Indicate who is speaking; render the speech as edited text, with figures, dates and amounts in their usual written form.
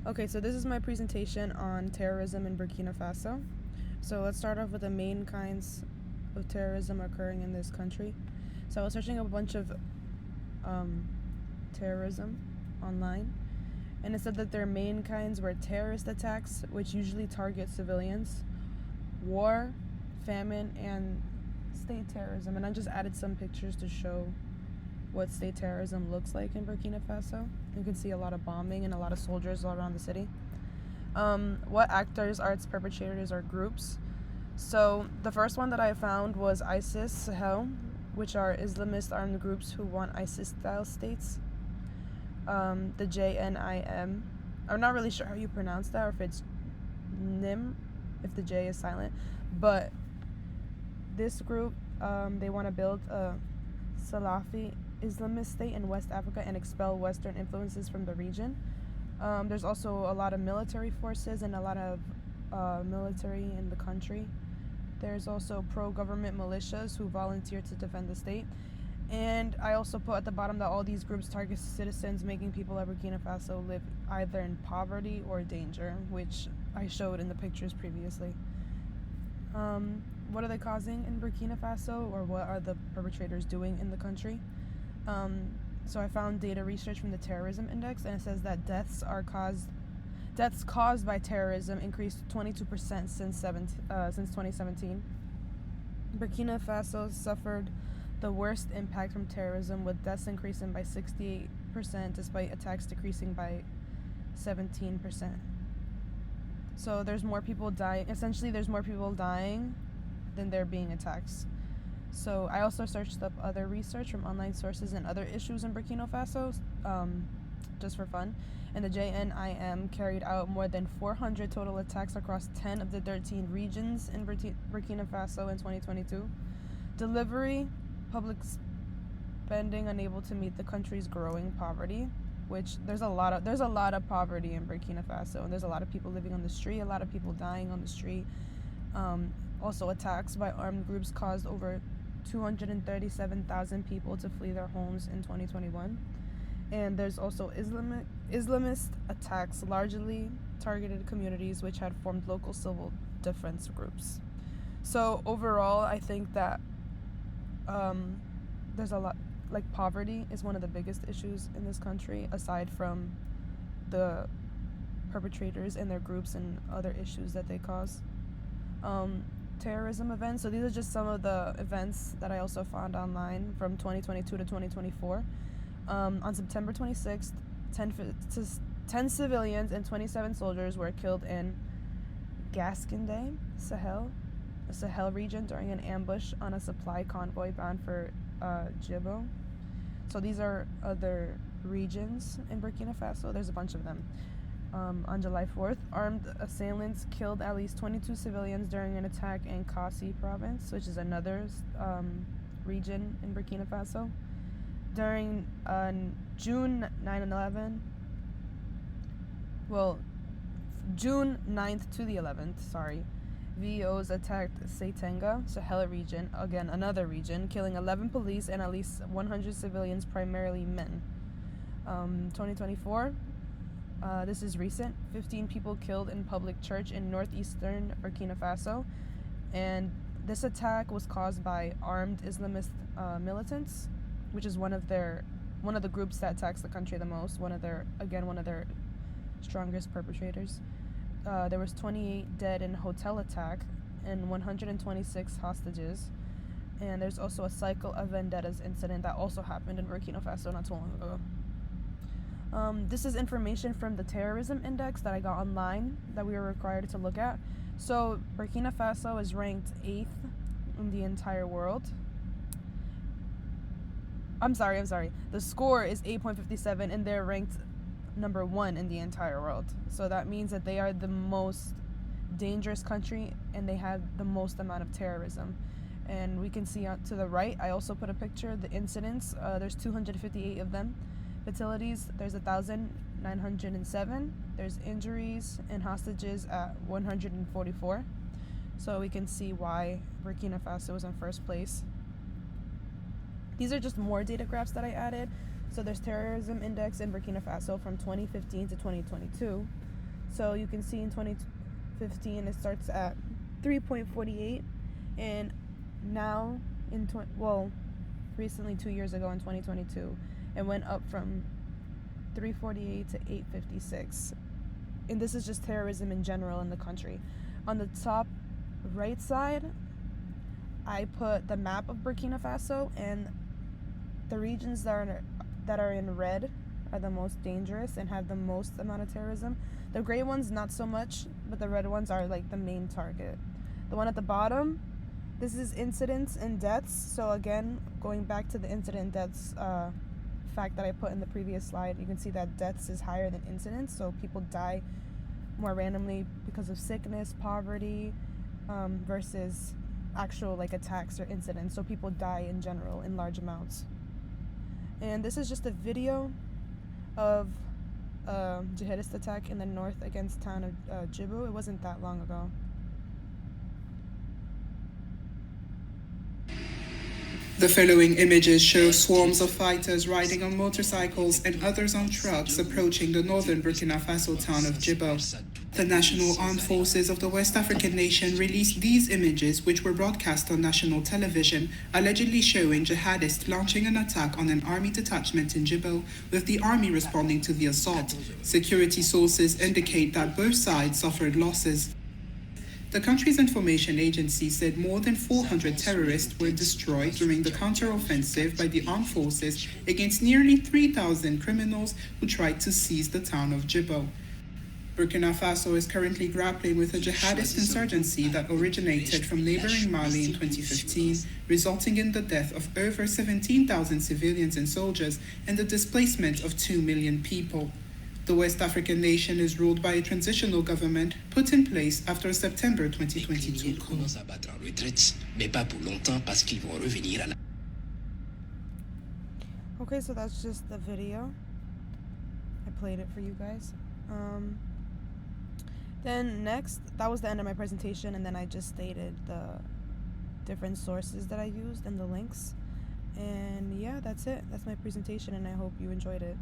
Speaker 1: Okay, so this is my presentation on terrorism in Burkina Faso. So let's start off with the main kinds of terrorism occurring in this country. So I was searching a bunch of terrorism online, and it said that their main kinds were terrorist attacks, which usually target civilians, war, famine, and state terrorism. And I just added some pictures to show what state terrorism looks like in Burkina Faso. You can see a lot of bombing and a lot of soldiers all around the city. What actors are its perpetrators or groups? So the first one that I found was ISIS Sahel, which are Islamist armed groups who want ISIS-style states. The JNIM, I'm not really sure how you pronounce that, or if it's NIM, if the J is silent, but this group, they want to build a Salafi Islamist state in West Africa and expel Western influences from the region. There's also a lot of military forces and a lot of military in the country. There's also pro-government militias who volunteer to defend the state. And I also put at the bottom that all these groups target citizens, making people of Burkina Faso live either in poverty or danger, which I showed in the pictures previously. What are they causing in Burkina Faso, or what are the perpetrators doing in the country? So I found data research from the Terrorism Index, and it says that deaths caused by terrorism increased 22% since 2017. Burkina Faso suffered the worst impact from terrorism, with deaths increasing by 68% despite attacks decreasing by 17%. So there's more people dying. Essentially, there's more people dying than there being attacks. So I also searched up other research from online sources and other issues in Burkina Faso, just for fun. And the JNIM carried out more than 400 total attacks across 10 of the 13 regions in Burkina Faso in 2022. Delivery, public spending unable to meet the country's growing poverty, which there's a lot of poverty in Burkina Faso, and there's a lot of people living on the street, a lot of people dying on the street. Also, attacks by armed groups caused over 237,000 people to flee their homes in 2021. And there's also Islamist attacks largely targeted communities which had formed local civil defense groups. So overall, I think that there's a lot, like poverty is one of the biggest issues in this country, aside from the perpetrators and their groups and other issues that they cause. Terrorism events. So these are just some of the events that I also found online from 2022 to 2024. On September 26th, 10 civilians and 27 soldiers were killed in Gascende, the Sahel region, during an ambush on a supply convoy bound for Djibo. So these are other regions in Burkina Faso. There's a bunch of them. On July 4th, armed assailants killed at least 22 civilians during an attack in Kasi province, which is another region in Burkina Faso. During June 9th to the 11th, VOs attacked Seitenga, Sahel region, again another region, killing 11 police and at least 100 civilians, primarily men. 2024, this is recent, 15 people killed in public church in northeastern Burkina Faso, and this attack was caused by armed Islamist militants, which is one of the groups that attacks the country the most, one of their strongest perpetrators. There was 28 dead in a hotel attack and 126 hostages. And there's also a cycle of vendettas incident that also happened in Burkina Faso not too long ago. This is information from the Terrorism Index that I got online that we were required to look at. So Burkina Faso is ranked 8th in the entire world. I'm sorry. The score is 8.57 and they're ranked number 1 in the entire world. So that means that they are the most dangerous country and they have the most amount of terrorism. And we can see to the right, I also put a picture of the incidents. There's 258 of them. Fatalities, there's 1,907. There's injuries and hostages at 144. So we can see why Burkina Faso is in first place. These are just more data graphs that I added. So there's Terrorism Index in Burkina Faso from 2015 to 2022. So you can see in 2015 it starts at 3.48, and now recently 2 years ago in 2022, it went up from 348 to 856. And this is just terrorism in general in the country. On the top right side, I put the map of Burkina Faso, and the regions that are in red are the most dangerous and have the most amount of terrorism. The gray ones not so much, but the red ones are like the main target. The one at the bottom, this is incidents and deaths. So again, going back to the incident deaths fact that I put in the previous slide, you can see that deaths is higher than incidents. So people die more randomly because of sickness, poverty, versus actual like attacks or incidents. So people die in general in large amounts. And this is just a video of a jihadist attack in the north against town of Djibo. It wasn't that long ago.
Speaker 2: The following images show swarms of fighters riding on motorcycles and others on trucks approaching the northern Burkina Faso town of Djibo. The National Armed Forces of the West African nation released these images, which were broadcast on national television, allegedly showing jihadists launching an attack on an army detachment in Djibo, with the army responding to the assault. Security sources indicate that both sides suffered losses. The country's information agency said more than 400 terrorists were destroyed during the counter-offensive by the armed forces against nearly 3,000 criminals who tried to seize the town of Djibo. Burkina Faso is currently grappling with a jihadist insurgency that originated from neighboring Mali in 2015, resulting in the death of over 17,000 civilians and soldiers and the displacement of 2 million people. The West African nation is ruled by a transitional government put in place after September 2022 coup.
Speaker 1: Okay, so that's just the video. I played it for you guys. Then next, that was the end of my presentation, and then I just stated the different sources that I used and the links. And yeah, that's it. That's my presentation, and I hope you enjoyed it.